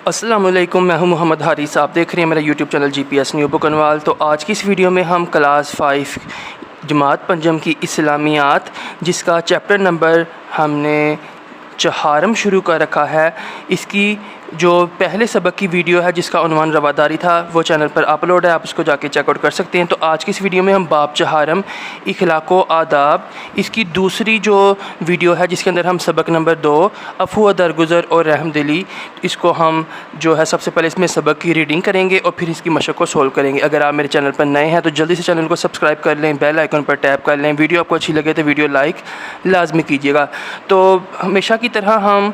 السلام علیکم، میں ہوں محمد حارث، آپ دیکھ رہے ہیں میرا یوٹیوب چینل جی پی ایس نیو بکنوال۔ تو آج کی اس ویڈیو میں ہم کلاس 5 جماعت پنجم کی اسلامیات، جس کا چیپٹر نمبر ہم نے 4 شروع کر رکھا ہے، اس کی جو پہلے سبق کی ویڈیو ہے جس کا عنوان رواداری تھا، وہ چینل پر اپلوڈ ہے، آپ اس کو جا کے چیک آؤٹ کر سکتے ہیں۔ تو آج کی اس ویڈیو میں ہم باب 4 اخلاق و آداب، اس کی دوسری جو ویڈیو ہے جس کے اندر ہم سبق نمبر 2 عفو و درگزر اور رحم دلی، اس کو ہم جو ہے سب سے پہلے اس میں سبق کی ریڈنگ کریں گے اور پھر اس کی مشق کو سولو کریں گے۔ اگر آپ میرے چینل پر نئے ہیں تو جلدی سے چینل کو سبسکرائب کر لیں، بیل آئیکن پر ٹیپ کر لیں، ویڈیو آپ کو اچھی لگے تو ویڈیو لائک لازمی کیجیے گا۔ تو ہمیشہ کی طرح ہم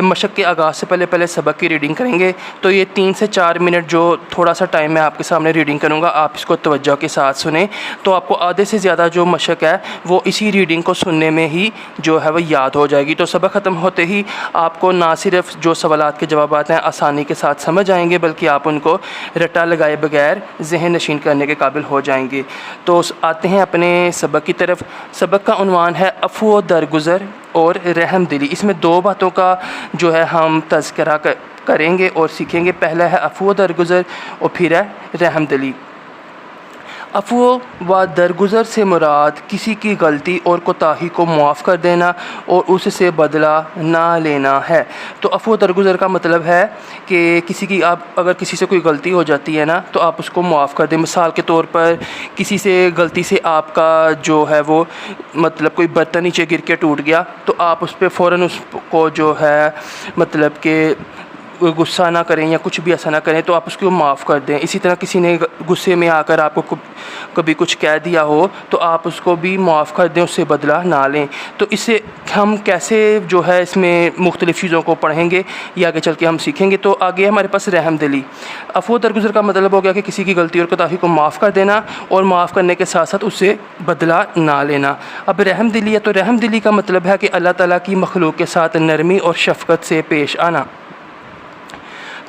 مشق کے آغاز سے پہلے سبق کی ریڈنگ کریں گے۔ تو یہ 3 سے 4 منٹ جو تھوڑا سا ٹائم میں آپ کے سامنے ریڈنگ کروں گا، آپ اس کو توجہ کے ساتھ سنیں، تو آپ کو آدھے سے زیادہ جو مشق ہے وہ اسی ریڈنگ کو سننے میں ہی جو ہے وہ یاد ہو جائے گی۔ تو سبق ختم ہوتے ہی آپ کو نہ صرف جو سوالات کے جوابات ہیں آسانی کے ساتھ سمجھ آئیں گے، بلکہ آپ ان کو رٹا لگائے بغیر ذہن نشین کرنے کے قابل ہو جائیں گے۔ تو آتے ہیں اپنے سبق کی طرف۔ سبق کا عنوان ہے عفو و درگزر اور رحم دلی۔ اس میں 2 باتوں کا جو ہے ہم تذکرہ کریں گے اور سیکھیں گے۔ پہلا ہے عفو و درگزر اور پھر ہے رحم دلی۔ عفو و درگزر سے مراد کسی کی غلطی اور کوتاہی کو معاف کر دینا اور اس سے بدلہ نہ لینا ہے۔ تو عفو و درگزر کا مطلب ہے کہ اگر کسی سے کوئی غلطی ہو جاتی ہے نا، تو آپ اس کو معاف کر دیں۔ مثال کے طور پر کسی سے غلطی سے آپ کا جو ہے وہ مطلب کوئی برتن نیچے گر کے ٹوٹ گیا، تو آپ اس پہ فوراً اس کو جو ہے مطلب کہ غصہ نہ کریں یا کچھ بھی ایسا نہ کریں، تو آپ اس کو معاف کر دیں۔ اسی طرح کسی نے غصے میں آ کر آپ کو کبھی کچھ کہہ دیا ہو، تو آپ اس کو بھی معاف کر دیں، اس سے بدلہ نہ لیں۔ تو اس سے ہم کیسے جو ہے اس میں مختلف چیزوں کو پڑھیں گے، یہ آگے چل کے ہم سیکھیں گے۔ تو آگے ہمارے پاس رحم دلی۔ عفو و درگزر کا مطلب ہو گیا کہ کسی کی غلطی اور کوتاہی کو معاف کر دینا اور معاف کرنے کے ساتھ ساتھ اس سے بدلہ نہ لینا۔ اب رحم دلی ہے، تو رحم دلی کا مطلب ہے کہ اللہ تعالیٰ کی مخلوق کے ساتھ نرمی اور شفقت سے پیش آنا۔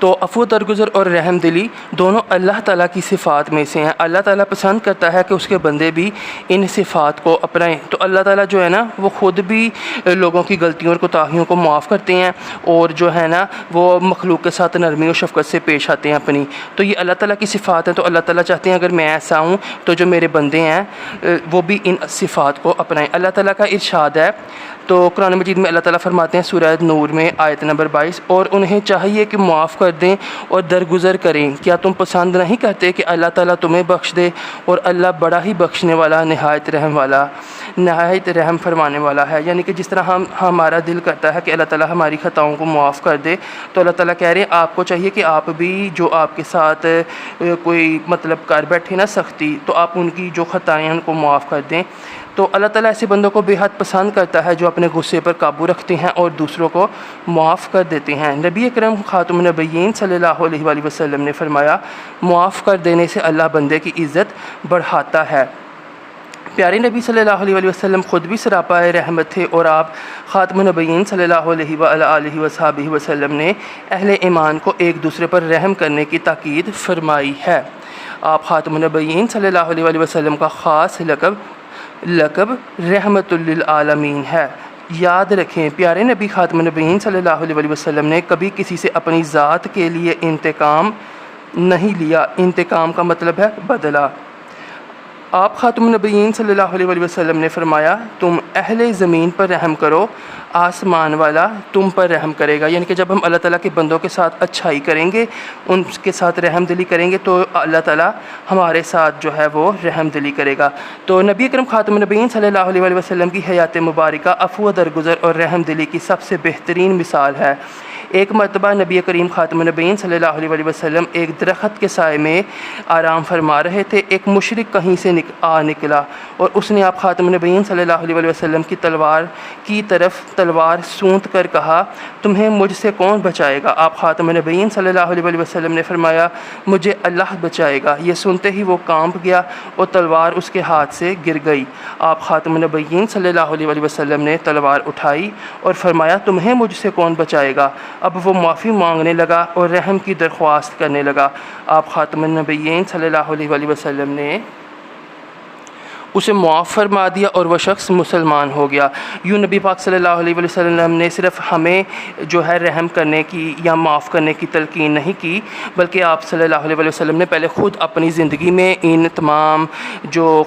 تو عفو و درگزر اور رحم دلی دونوں اللہ تعالیٰ کی صفات میں سے ہیں۔ اللہ تعالیٰ پسند کرتا ہے کہ اس کے بندے بھی ان صفات کو اپنائیں۔ تو اللہ تعالیٰ جو ہے نا وہ خود بھی لوگوں کی غلطیوں اور کوتاہیوں کو معاف کرتے ہیں، اور جو ہے نا وہ مخلوق کے ساتھ نرمی اور شفقت سے پیش آتے ہیں اپنی۔ تو یہ اللہ تعالیٰ کی صفات ہیں، تو اللہ تعالیٰ چاہتے ہیں اگر میں ایسا ہوں تو جو میرے بندے ہیں وہ بھی ان صفات کو اپنائیں۔ اللہ تعالیٰ کا ارشاد ہے، تو قرآن مجید میں اللہ تعالیٰ فرماتے ہیں سورہ نور میں آیت نمبر 22، اور انہیں چاہیے کہ معاف کر دیں اور درگزر کریں۔ کیا تم پسند نہیں کرتے کہ اللہ تعالیٰ تمہیں بخش دے؟ اور اللہ بڑا ہی بخشنے والا، نہایت رحم فرمانے والا ہے۔ یعنی کہ جس طرح ہمارا دل کرتا ہے کہ اللہ تعالیٰ ہماری خطاؤں کو معاف کر دے، تو اللہ تعالیٰ کہہ رہے ہیں آپ کو چاہیے کہ آپ بھی جو آپ کے ساتھ کوئی مطلب کر بیٹھے نا سختی، تو آپ ان کی جو خطائیں ہیں ان کو معاف کر دیں۔ تو اللہ تعالیٰ ایسے بندوں کو بے حد پسند کرتا ہے جو اپنے غصے پر قابو رکھتے ہیں اور دوسروں کو معاف کر دیتے ہیں۔ نبی اکرم خاتم النبیین صلی اللہ علیہ وآلہ وسلم نے فرمایا، معاف کر دینے سے اللہ بندے کی عزت بڑھاتا ہے۔ پیارے نبی صلی اللہ علیہ وآلہ وسلم خود بھی سراپا رحمت تھے، اور آپ خاتم النبیین صلی اللہ علیہ وآلہ وصحبہ وسلم نے اہل ایمان کو ایک دوسرے پر رحم کرنے کی تاکید فرمائی ہے۔ آپ خاتم النبیین صلی اللہ علیہ وآلہ وسلم کا خاص لقب رحمت للعالمین ہے۔ یاد رکھیں، پیارے نبی خاتم النبیین صلی اللہ علیہ وآلہ وسلم نے کبھی کسی سے اپنی ذات کے لیے انتقام نہیں لیا۔ انتقام کا مطلب ہے بدلہ۔ آپ خاتم النبیین صلی اللہ علیہ وآلہ وسلم نے فرمایا، تم اہل زمین پر رحم کرو، آسمان والا تم پر رحم کرے گا۔ یعنی کہ جب ہم اللہ تعالیٰ کے بندوں کے ساتھ اچھائی کریں گے، ان کے ساتھ رحم دلی کریں گے، تو اللہ تعالیٰ ہمارے ساتھ جو ہے وہ رحم دلی کرے گا۔ تو نبی اکرم خاتم النبیین صلی اللہ علیہ وآلہ وسلم کی حیات مبارکہ عفو و درگزر اور رحم دلی کی سب سے بہترین مثال ہے۔ ایک مرتبہ نبی کریم خاتم النبیین صلی اللہ علیہ وآلہ وسلم ایک درخت کے سائے میں آرام فرما رہے تھے۔ ایک مشرک کہیں سے نکلا اور اس نے آپ خاتم النبیین صلی اللہ علیہ وآلہ وسلم کی تلوار کی طرف تلوار سونت کر کہا، تمہیں مجھ سے کون بچائے گا؟ آپ خاتم النبیین صلی اللہ علیہ وآلہ وسلم نے فرمایا، مجھے اللہ بچائے گا۔ یہ سنتے ہی وہ کانپ گیا اور تلوار اس کے ہاتھ سے گر گئی۔ آپ خاتم النبیین صلی اللہ علیہ وآلہ وسلم نے تلوار اٹھائی اور فرمایا، تمہیں مجھ سے کون بچائے گا؟ اب وہ معافی مانگنے لگا اور رحم کی درخواست کرنے لگا۔ آپ خاتم النبیین صلی اللہ علیہ وآلہ وسلم نے اسے معاف فرما دیا اور وہ شخص مسلمان ہو گیا۔ یوں نبی پاک صلی اللہ علیہ وسلم نے صرف ہمیں جو ہے رحم کرنے کی یا معاف کرنے کی تلقین نہیں کی، بلکہ آپ صلی اللہ علیہ وسلم نے پہلے خود اپنی زندگی میں ان تمام جو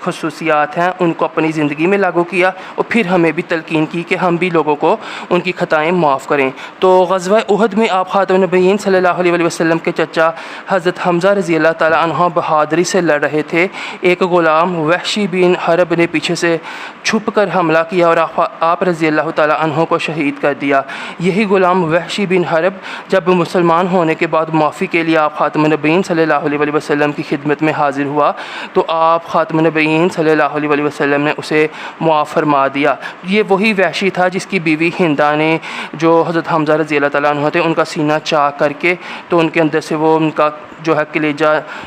خصوصیات ہیں ان کو اپنی زندگی میں لاگو کیا، اور پھر ہمیں بھی تلقین کی کہ ہم بھی لوگوں کو ان کی خطائیں معاف کریں۔ تو غزوہ احد میں آپ خاتم النبیین صلی اللہ علیہ وسلم کے چچا حضرت حمزہ رضی اللہ تعالیٰ عنہ بہادری سے لڑ رہے تھے۔ ایک غلام وحشی بن حرب نے پیچھے سے چھپ کر حملہ کیا اور آپ رضی اللہ تعالیٰ عنہ کو شہید کر دیا۔ یہی غلام وحشی بن حرب جب مسلمان ہونے کے بعد معافی کے لیے آپ خاتم النبیین صلی اللہ علیہ وسلم کی خدمت میں حاضر ہوا تو آپ خاتم النبیین صلی اللہ علیہ وسلم نے اسے معاف فرما دیا۔ یہ وہی وحشی تھا جس کی بیوی ہندا نے جو حضرت حمزہ رضی اللہ تعالیٰ عنہ تھے ان کا سینہ چاک کر کے تو ان کے اندر سے وہ ان کا جو ہے کلیجہ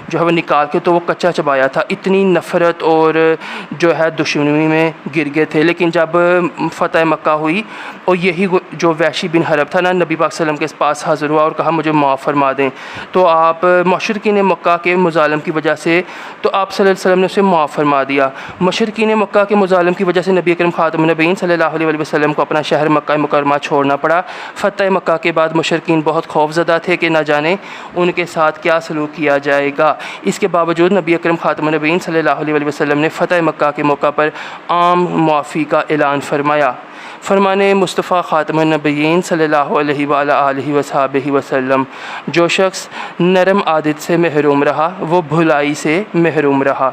جو ہے وہ نکال کے تو وہ کچا چبایا تھا۔ اتنی نفرت اور جو ہے دشمنی میں گر گئے تھے، لیکن جب فتح مکہ ہوئی اور یہی جو وحشی بن حرب تھا نا نبی پاک صلی اللہ علیہ وسلم کے پاس حاضر ہوا اور کہا مجھے معاف فرما دیں، تو آپ مشرکین مکہ کے مظالم کی وجہ سے تو آپ صلی اللہ علیہ وسلم نے اسے معاف فرما دیا۔ مشرکین مکہ کے مظالم کی وجہ سے نبی اکرم خاتم النبیین صلی اللہ علیہ وسلم کو اپنا شہر مکہ مکرمہ چھوڑنا پڑا۔ فتح مکہ کے بعد مشرکین بہت خوف زدہ تھے کہ نہ جانے ان کے ساتھ کیا سلوک کیا جائے گا۔ اس کے باوجود نبی اکرم خاتم النبیین صلی اللہ علیہ وسلم نے فتح مکہ کے موقع پر عام معافی کا اعلان فرمایا۔ فرمان مصطفیٰ خاتم النبیین صلی اللہ علیہ وآلہ وصحبہ وسلم، جو شخص نرم عادت سے محروم رہا وہ بھلائی سے محروم رہا۔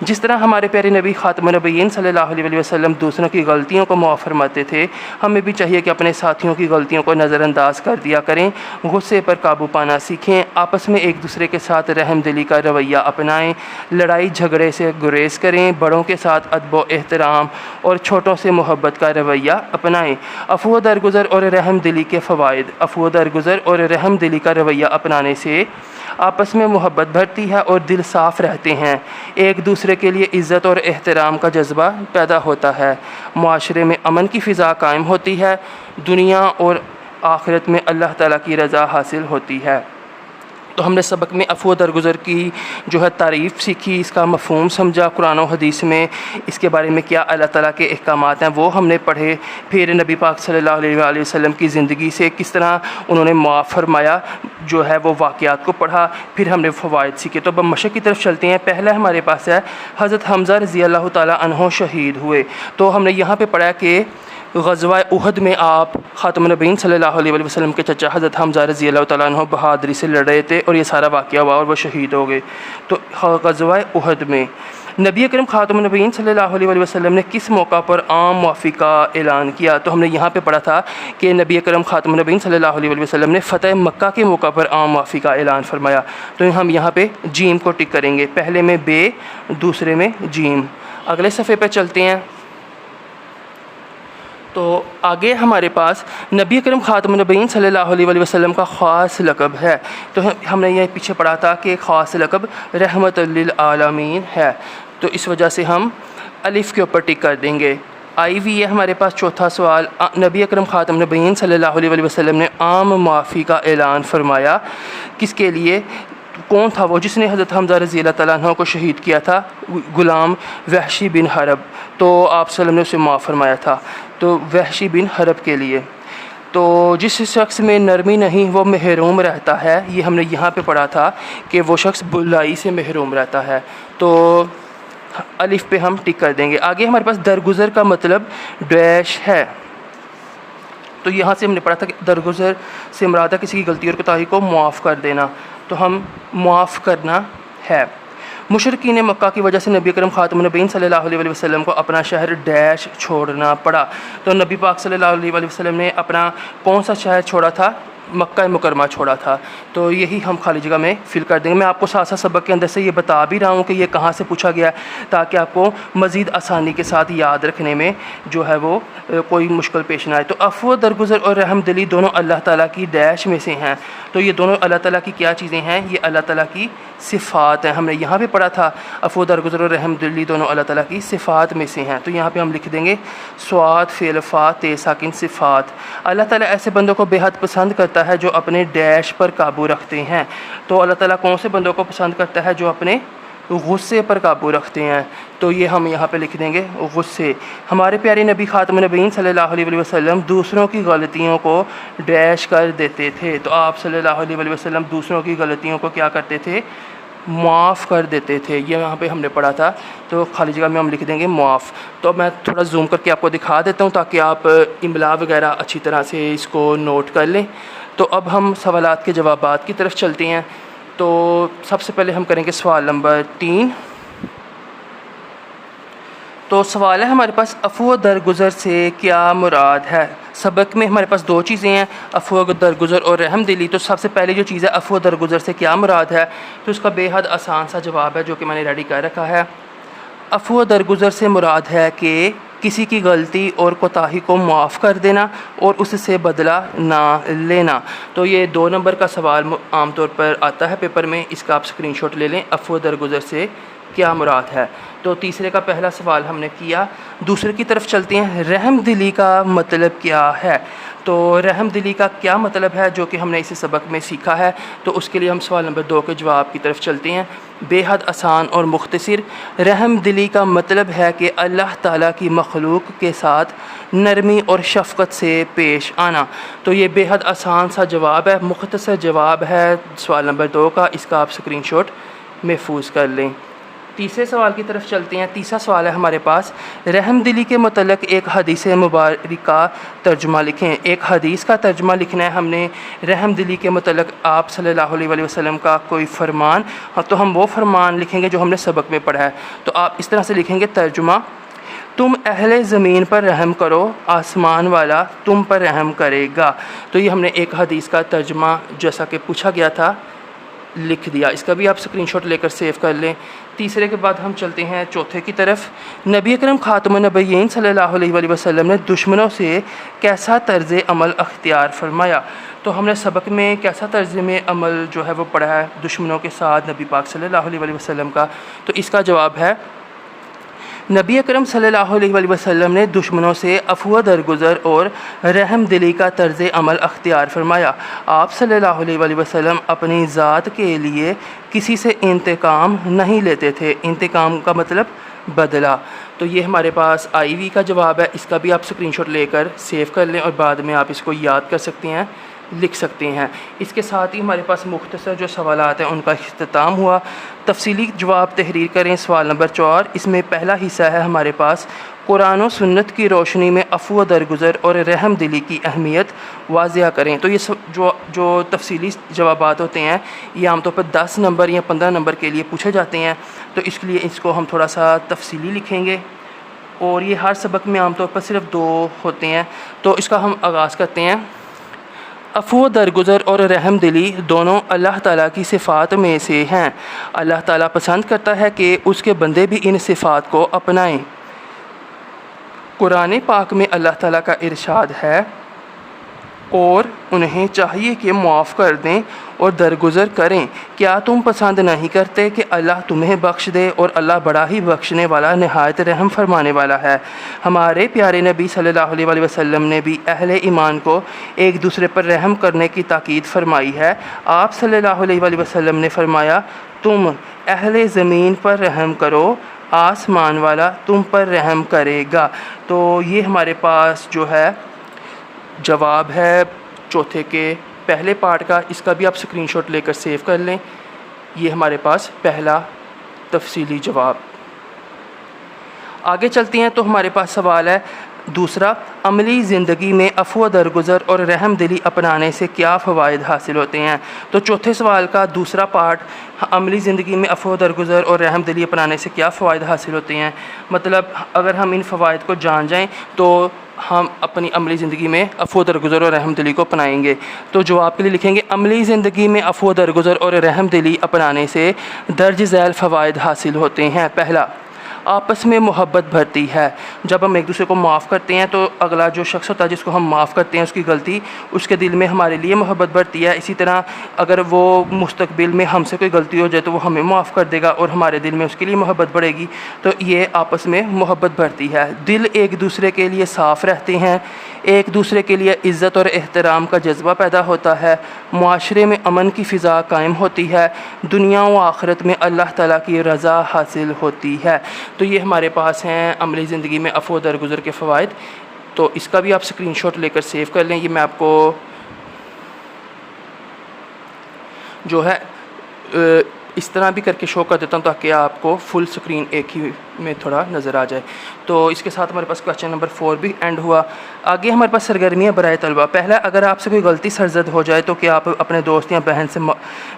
جس طرح ہمارے پیارے نبی خاتم النبیین صلی اللہ علیہ وسلم دوسروں کی غلطیوں کو معاف فرماتے تھے، ہمیں بھی چاہیے کہ اپنے ساتھیوں کی غلطیوں کو نظر انداز کر دیا کریں، غصے پر قابو پانا سیکھیں، آپس میں ایک دوسرے کے ساتھ رحم دلی کا رویہ اپنائیں، لڑائی جھگڑے سے گریز کریں، بڑوں کے ساتھ ادب و احترام اور چھوٹوں سے محبت کا رویہ اپنائیں۔ عفو درگزر اور رحم دلی کے فوائد۔ عفو درگزر اور رحم دلی کا رویہ اپنانے سے آپس میں محبت بڑھتی ہے اور دل صاف رہتے ہیں، ایک دوسرے کے لیے عزت اور احترام کا جذبہ پیدا ہوتا ہے، معاشرے میں امن کی فضا قائم ہوتی ہے، دنیا اور آخرت میں اللہ تعالیٰ کی رضا حاصل ہوتی ہے۔ تو ہم نے سبق میں عفو درگزر کی جو ہے تعریف سیکھی، اس کا مفہوم سمجھا، قرآن و حدیث میں اس کے بارے میں کیا اللہ تعالیٰ کے احکامات ہیں وہ ہم نے پڑھے، پھر نبی پاک صلی اللہ علیہ وآلہ وسلم کی زندگی سے کس طرح انہوں نے معاف فرمایا جو ہے وہ واقعات کو پڑھا، پھر ہم نے فوائد سیکھے۔ تو اب ہم مشق کی طرف چلتے ہیں۔ پہلا ہمارے پاس ہے حضرت حمزہ رضی اللہ تعالیٰ عنہ شہید ہوئے۔ تو ہم نے یہاں پہ پڑھا کہ غزوہ احد میں آپ خاتم النبیین صلی اللہ علیہ وسلم کے چچا حضرت حمزہ رضی اللہ تعالیٰ عنہ بہادری سے لڑ رہے تھے اور یہ سارا واقعہ ہوا اور وہ شہید ہو گئے۔ تو غزوہ احد میں نبی اکرم خاتم النبیین صلی اللہ علیہ وسلم نے کس موقع پر عام معافی کا اعلان کیا؟ تو ہم نے یہاں پہ پڑھا تھا کہ نبی اکرم خاتم النبیین صلی اللہ علیہ وسلم نے فتح مکہ کے موقع پر عام معافی کا اعلان فرمایا۔ تو ہم یہاں پہ جیم کو ٹک کریں گے، پہلے میں بے، دوسرے میں جیم۔ اگلے صفحے پہ چلتے ہیں۔ تو آگے ہمارے پاس نبی اکرم خاتم النبیین صلی اللہ علیہ وسلم کا خاص لقب ہے۔ تو ہم نے یہ پیچھے پڑھا تھا کہ خاص لقب رحمت للعالمین ہے، تو اس وجہ سے ہم الف کے اوپر ٹک کر دیں گے۔ آئی ہوئی ہے ہمارے پاس چوتھا سوال، نبی اکرم خاتم النبیین صلی اللہ علیہ وسلم نے عام معافی کا اعلان فرمایا کس کے لیے؟ کون تھا وہ جس نے حضرت حمزہ رضی اللہ تعالیٰ عنہ کو شہید کیا تھا؟ غلام وحشی بن حرب۔ تو آپ صلی اللہ علیہ وسلم نے اسے معاف فرمایا تھا، تو وحشی بن حرب کے لیے۔ تو جس شخص میں نرمی نہیں وہ محروم رہتا ہے، یہ ہم نے یہاں پہ پڑھا تھا کہ وہ شخص بلائی سے محروم رہتا ہے، تو الف پہ ہم ٹک کر دیں گے۔ آگے ہمارے پاس درگزر کا مطلب ڈیش ہے، تو یہاں سے ہم نے پڑھا تھا کہ درگزر سے مراد ہے کسی کی غلطی اور کوتاہی کو معاف کر دینا، تو ہم معاف کرنا ہے۔ مشرکین مکہ کی وجہ سے نبی اکرم خاتم النبیین صلی اللہ علیہ وسلم کو اپنا شہر ڈیش چھوڑنا پڑا۔ تو نبی پاک صلی اللہ علیہ وسلم نے اپنا کون سا شہر چھوڑا تھا؟ مکہ مکرمہ چھوڑا تھا، تو یہی ہم خالی جگہ میں فل کر دیں گے۔ میں آپ کو ساتھ ساتھ سبق کے اندر سے یہ بتا بھی رہا ہوں کہ یہ کہاں سے پوچھا گیا ہے، تاکہ آپ کو مزید آسانی کے ساتھ یاد رکھنے میں جو ہے وہ کوئی مشکل پیش نہ آئے۔ تو عفو درگزر اور رحم دلی دونوں اللہ تعالیٰ کی ڈیش میں سے ہیں، تو یہ دونوں اللہ تعالیٰ کی کیا چیزیں ہیں؟ یہ اللہ تعالیٰ کی صفات ہیں۔ ہم نے یہاں پہ پڑھا تھا عفو درگزر اور رحم دلی دونوں اللہ تعالیٰ کی صفات میں سے ہیں، تو یہاں پہ ہم لکھ دیں گے صاد فعل فا تے ساکن صفات۔ اللہ تعالیٰ ایسے بندوں کو بے حد پسند کرتا ہے جو اپنے ڈیش پر قابو رکھتے ہیں۔ تو اللہ تعالیٰ کون سے بندوں کو پسند کرتا ہے؟ جو اپنے غصے پر قابو رکھتے ہیں. تو یہ ہم یہاں پہ لکھ دیں گے غصے. ہمارے پیارے نبی خاتم النبیین صلی اللہ علیہ وآلہ وسلم دوسروں کی غلطیوں کو ڈیش کر دیتے تھے. تو آپ صلی اللہ علیہ وآلہ وسلم دوسروں کی غلطیوں کو کیا کرتے تھے؟ معاف کر دیتے تھے. یہ یہاں پہ ہم نے پڑھا تھا, تو خالی جگہ میں ہم لکھ دیں گے معاف. تو میں تھوڑا زوم کر کے آپ کو دکھا دیتا ہوں تاکہ آپ املا وغیرہ اچھی طرح سے اس کو نوٹ کر لیں. تو اب ہم سوالات کے جوابات کی طرف چلتے ہیں. تو سب سے پہلے ہم کریں گے سوال نمبر 3. تو سوال ہے ہمارے پاس عفو درگزر سے کیا مراد ہے؟ سبق میں ہمارے پاس 2 چیزیں ہیں, عفو درگزر اور رحم دلی. تو سب سے پہلے جو چیز ہے عفو درگزر سے کیا مراد ہے, تو اس کا بے حد آسان سا جواب ہے جو کہ میں نے ریڈی کر رکھا ہے. عفو درگزر سے مراد ہے کہ کسی کی غلطی اور کوتاہی کو معاف کر دینا اور اس سے بدلہ نہ لینا. تو یہ 2 نمبر کا سوال عام طور پر آتا ہے پیپر میں, اس کا آپ اسکرین شاٹ لے لیں. عفو درگزر سے کیا مراد ہے؟ تو تیسرے کا پہلا سوال ہم نے کیا. دوسرے کی طرف چلتے ہیں. رحم دلی کا مطلب کیا ہے؟ تو رحم دلی کا کیا مطلب ہے جو کہ ہم نے اسی سبق میں سیکھا ہے؟ تو اس کے لیے ہم سوال نمبر 2 کے جواب کی طرف چلتے ہیں. بے حد آسان اور مختصر. رحم دلی کا مطلب ہے کہ اللہ تعالیٰ کی مخلوق کے ساتھ نرمی اور شفقت سے پیش آنا. تو یہ بے حد آسان سا جواب ہے, مختصر جواب ہے سوال نمبر 2 کا. اس کا آپ اسکرین شاٹ محفوظ کر لیں. تیسرے سوال کی طرف چلتے ہیں. تیسرا سوال ہے ہمارے پاس, رحم دلی کے متعلق ایک حدیث مبارکہ ترجمہ لکھیں. ایک حدیث کا ترجمہ لکھنا ہے ہم نے رحم دلی کے متعلق آپ صلی اللہ علیہ وآلہ وسلم کا کوئی فرمان. تو ہم وہ فرمان لکھیں گے جو ہم نے سبق میں پڑھا ہے. تو آپ اس طرح سے لکھیں گے ترجمہ, تم اہل زمین پر رحم کرو, آسمان والا تم پر رحم کرے گا. تو یہ ہم نے ایک حدیث کا ترجمہ جیسا کہ پوچھا گیا تھا لکھ دیا. اس کا بھی آپ اسکرین شاٹ لے کر سیو کر لیں. تیسرے کے بعد ہم چلتے ہیں چوتھے کی طرف. نبی اکرم خاتم النبیین صلی اللہ علیہ وآلہ وسلم نے دشمنوں سے کیسا طرز عمل اختیار فرمایا؟ تو ہم نے سبق میں کیسا طرز میں عمل جو ہے وہ پڑھا ہے دشمنوں کے ساتھ نبی پاک صلی اللہ علیہ وآلہ وسلم کا. تو اس کا جواب ہے نبی اکرم صلی اللہ علیہ وآلہ وسلم نے دشمنوں سے عفو درگزر اور رحم دلی کا طرز عمل اختیار فرمایا. آپ صلی اللہ علیہ وآلہ وسلم اپنی ذات کے لیے کسی سے انتقام نہیں لیتے تھے. انتقام کا مطلب بدلہ. تو یہ ہمارے پاس آئی وی کا جواب ہے. اس کا بھی آپ اسکرین شاٹ لے کر سیو کر لیں اور بعد میں آپ اس کو یاد کر سکتے ہیں, لکھ سکتے ہیں. اس کے ساتھ ہی ہمارے پاس مختصر جو سوالات ہیں ان کا اختتام ہوا. تفصیلی جواب تحریر کریں. سوال نمبر 4, اس میں پہلا حصہ ہے ہمارے پاس قرآن و سنت کی روشنی میں عفو درگزر اور رحم دلی کی اہمیت واضح کریں. تو یہ جو تفصیلی جوابات ہوتے ہیں یہ عام طور پر 10 نمبر یا 15 نمبر کے لیے پوچھے جاتے ہیں. تو اس لیے اس کو ہم تھوڑا سا تفصیلی لکھیں گے, اور یہ ہر سبق میں عام طور پر صرف 2 ہوتے ہیں. تو اس کا ہم آغاز کرتے ہیں. عفو درگزر اور رحم دلی دونوں اللہ تعالیٰ کی صفات میں سے ہیں. اللہ تعالیٰ پسند کرتا ہے کہ اس کے بندے بھی ان صفات کو اپنائیں. قرآن پاک میں اللہ تعالیٰ کا ارشاد ہے, اور انہیں چاہیے کہ معاف کر دیں اور درگزر کریں. کیا تم پسند نہیں کرتے کہ اللہ تمہیں بخش دے, اور اللہ بڑا ہی بخشنے والا نہایت رحم فرمانے والا ہے. ہمارے پیارے نبی صلی اللہ علیہ وآلہ وسلم نے بھی اہل ایمان کو ایک دوسرے پر رحم کرنے کی تاکید فرمائی ہے. آپ صلی اللہ علیہ وآلہ وسلم نے فرمایا, تم اہل زمین پر رحم کرو, آسمان والا تم پر رحم کرے گا. تو یہ ہمارے پاس جو ہے جواب ہے چوتھے کے پہلے پارٹ کا. اس کا بھی آپ اسکرین شاٹ لے کر سیو کر لیں. یہ ہمارے پاس پہلا تفصیلی جواب. آگے چلتے ہیں. تو ہمارے پاس سوال ہے دوسرا, عملی زندگی میں عفو درگزر اور رحم دلی اپنانے سے کیا فوائد حاصل ہوتے ہیں؟ تو چوتھے سوال کا دوسرا پارٹ, عملی زندگی میں عفو درگزر اور رحم دلی اپنانے سے کیا فوائد حاصل ہوتے ہیں, مطلب اگر ہم ان فوائد کو جان جائیں تو ہم اپنی عملی زندگی میں عفو درگزر اور رحم دلی کو اپنائیں گے. تو جواب کے لیے لکھیں گے عملی زندگی میں عفو درگزر اور رحم دلی اپنانے سے درج ذیل فوائد حاصل ہوتے ہیں. پہلا, آپس میں محبت بھرتی ہے۔ جب ہم ایک دوسرے کو معاف کرتے ہیں تو اگلا جو شخص ہوتا ہے جس کو ہم معاف کرتے ہیں اس کی غلطی، اس کے دل میں ہمارے لیے محبت بھرتی ہے۔ اسی طرح اگر وہ مستقبل میں ہم سے کوئی غلطی ہو جائے تو وہ ہمیں معاف کر دے گا اور ہمارے دل میں اس کے لیے محبت بڑھے گی، تو یہ آپس میں محبت بھرتی ہے۔ دل ایک دوسرے کے لیے صاف رہتے ہیں، ایک دوسرے کے لیے عزت اور احترام کا جذبہ پیدا ہوتا ہے، معاشرے میں امن کی فضا قائم ہوتی ہے، دنیا و آخرت میں اللہ تعالیٰ کی رضا حاصل ہوتی ہے۔ تو یہ ہمارے پاس ہیں عملی زندگی میں عفو و درگزر کے فوائد۔ تو اس کا بھی آپ اسکرین شاٹ لے کر سیو کر لیں۔ یہ میں آپ کو جو ہے اس طرح بھی کر کے شو کر دیتا ہوں تاکہ آپ کو فل سکرین ایک ہی میں تھوڑا نظر آ جائے۔ تو اس کے ساتھ ہمارے پاس کویسچن نمبر 4 بھی اینڈ ہوا۔ آگے ہمارے پاس سرگرمیاں برائے طلبہ۔ پہلا، اگر آپ سے کوئی غلطی سرزد ہو جائے تو کیا آپ اپنے دوست یا بہن سے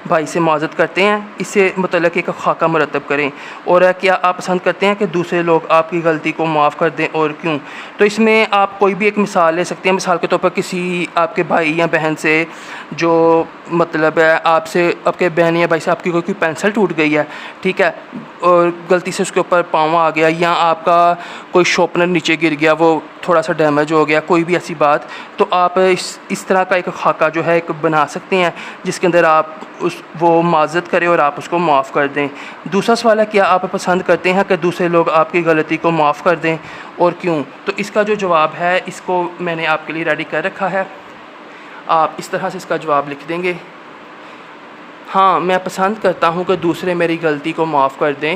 بھائی سے معذرت کرتے ہیں؟ اس سے متعلق ایک خاکہ مرتب کریں۔ اور کیا آپ پسند کرتے ہیں کہ دوسرے لوگ آپ کی غلطی کو معاف کر دیں اور کیوں؟ تو اس میں آپ کوئی بھی ایک مثال لے سکتے ہیں۔ مثال کے طور پر کسی آپ کے بھائی یا بہن سے جو مطلب ہے آپ سے، آپ کے بہن یا بھائی سے آپ کی کوئی پینسل ٹوٹ گئی ہے، ٹھیک ہے، اور غلطی سے اس کے اوپر پاؤں آ گیا، یا آپ کا کوئی شارپنر نیچے گر گیا، وہ تھوڑا سا ڈیمیج ہو گیا، کوئی بھی ایسی بات، تو آپ اس طرح کا ایک خاکہ جو ہے ایک بنا سکتے ہیں جس کے اندر آپ وہ معذرت کریں اور آپ اس کو معاف کر دیں۔ دوسرا سوال ہے، کیا آپ پسند کرتے ہیں کہ دوسرے لوگ آپ کی غلطی کو معاف کر دیں اور کیوں؟ تو اس کا جو جواب ہے اس کو میں نے آپ کے لیے ریڈی کر رکھا ہے۔ آپ اس طرح سے اس کا جواب لکھ دیں گے: ہاں، میں پسند کرتا ہوں کہ دوسرے میری غلطی کو معاف کر دیں،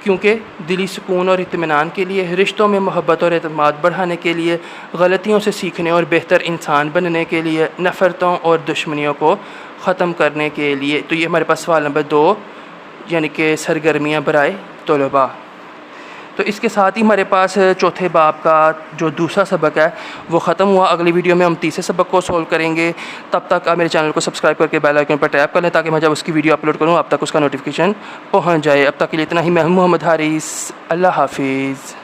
کیونکہ دلی سکون اور اطمینان کے لیے، رشتوں میں محبت اور اعتماد بڑھانے کے لیے، غلطیوں سے سیکھنے اور بہتر انسان بننے کے لیے، نفرتوں اور دشمنیوں کو ختم کرنے کے لیے۔ تو یہ ہمارے پاس سوال نمبر 2 یعنی کہ سرگرمیاں برائے طلباء۔ تو اس کے ساتھ ہی ہمارے پاس چوتھے باب کا جو دوسرا سبق ہے وہ ختم ہوا۔ اگلی ویڈیو میں ہم تیسرے سبق کو سولو کریں گے۔ تب تک آپ میرے چینل کو سبسکرائب کر کے بیل آئیکن پر ٹیپ کر لیں تاکہ میں جب اس کی ویڈیو اپلوڈ کروں اب تک اس کا نوٹیفیکیشن پہنچ جائے۔ اب تک کے لیے اتنا ہی۔ میں ہوں محمد حارث۔ اللہ حافظ۔